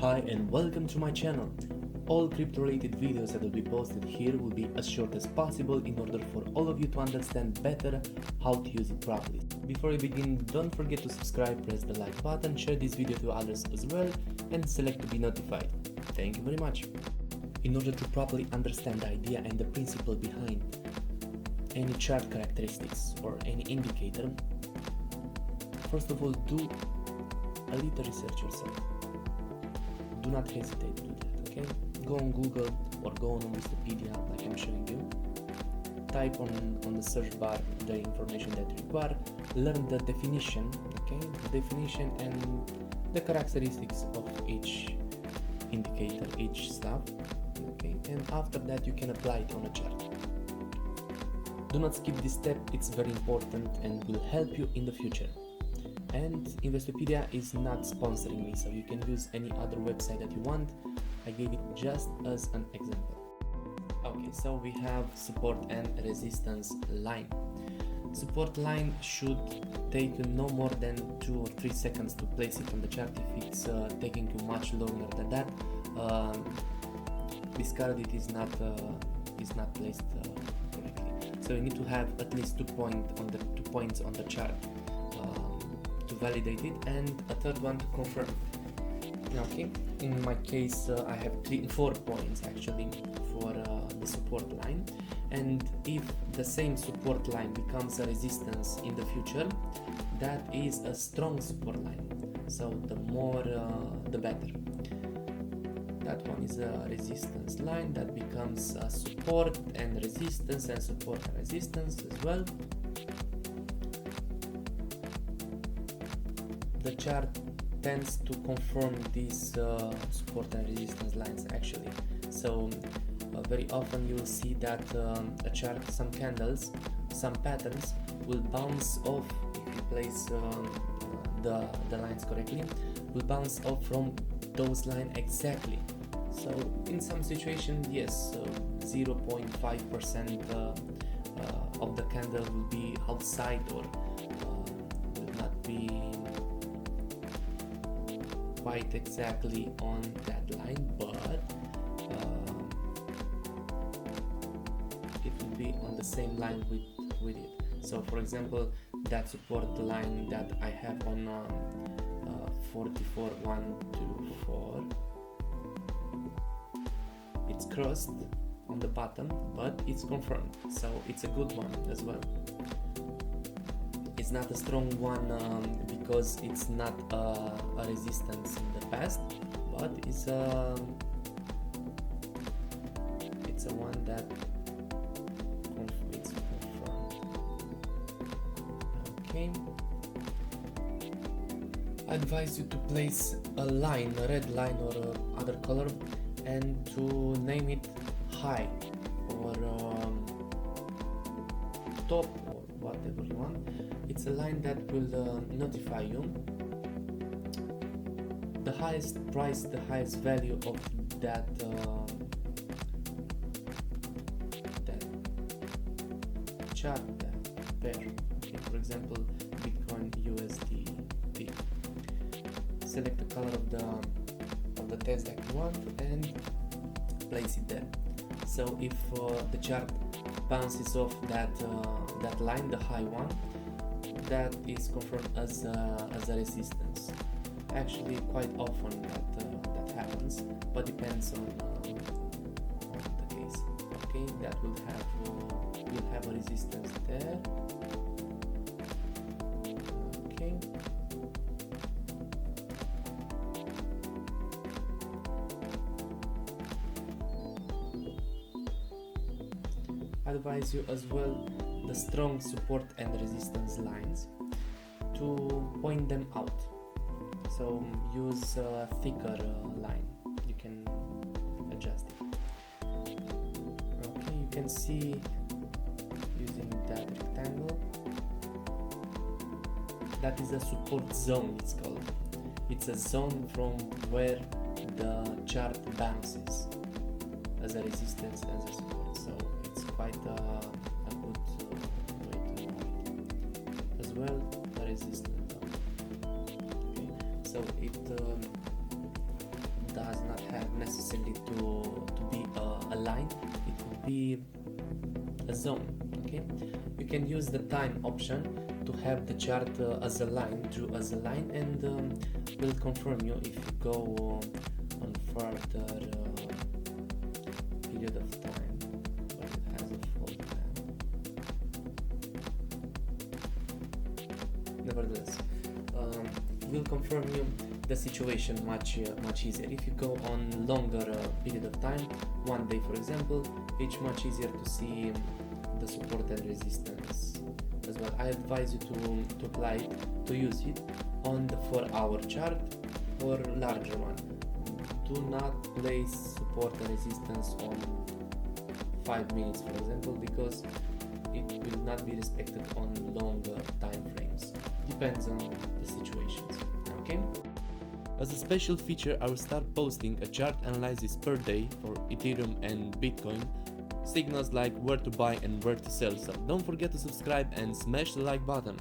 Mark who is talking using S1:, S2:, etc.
S1: Hi and welcome to my channel. All crypto related videos that will be posted here will be as short as possible in order for all of you to understand better how to use it properly. Before we begin, don't forget to subscribe, press the like button, share this video to others as well, and select to be notified. Thank you very much. In order to properly understand the idea and the principle behind any chart characteristics or any indicator, first of all, do a little research yourself. Do not hesitate to do that, okay? Go on Google or go on Wikipedia like I'm showing you. Type on the search bar the information that you require. Learn the definition, okay? The definition and the characteristics of each indicator, each stuff, okay? And after that you can apply it on a chart. Do not skip this step, it's very important and will help you in the future. And Investopedia is not sponsoring me, so you can use any other website that you want. I gave it just as an example. Okay, so we have support and resistance line. Support line should take you no more than 2 or 3 seconds to place it on the chart. If it's taking you much longer than that, discard it, is not placed correctly. So you need to have at least 2 points on the chart to validate it, and a third one to confirm. Okay, in my case I have 4 points actually for the support line, and if the same support line becomes a resistance in the future, that is a strong support line, so the more the better. That one is a resistance line that becomes a support and resistance, and support and resistance as well. The chart tends to confirm these support and resistance lines actually. So very often you will see that a chart, some candles, some patterns will bounce off if you place the lines correctly, will bounce off from those lines exactly. So in some situations, yes, 0.5% of the candle will be outside or will not be quite exactly on that line, but it will be on the same line with it. So for example, that support line that I have on 44.124, it's crossed on the bottom, but it's confirmed, so it's a good one as well. It's not a strong one because it's not a resistance in the past, but it's a one that it's confirmed. Okay, I advise you to place a line, a red line or other color, and to name it high or top or whatever you want. It's a line that will notify you the highest price, the highest value of that chart, that pair. Okay, for example, Bitcoin USDT. Select the color of the text that you want and place it there. So if the chart bounces off that line, the high one, that is confirmed as a resistance. Actually, quite often that happens, but depends on the case. Okay, that will have a resistance there. Okay. I advise you as well the strong support and resistance lines to point them out. So use a thicker line. You can adjust it. Okay, you can see using that rectangle. That is a support zone, it's called. It's a zone from where the chart bounces as a resistance and as a support. So it's quite a good way to know it. As well, the resistance. Okay. So it line, it would be a zone. Okay, you can use the time option to have the chart as a line, drew as a line, and will confirm you if you go on further period of time where it has a full time. Nevertheless, will confirm you the situation much easier. If you go on longer period of time, 1 day for example, it's much easier to see the support and resistance as well. I advise you to apply it, to use it on the 4-hour chart or larger one. Do not place support and resistance on 5 minutes for example, because it will not be respected on longer time frames. Depends on the situations. Okay? As a special feature, I will start posting a chart analysis per day for Ethereum and Bitcoin, signals like where to buy and where to sell, so don't forget to subscribe and smash the like button.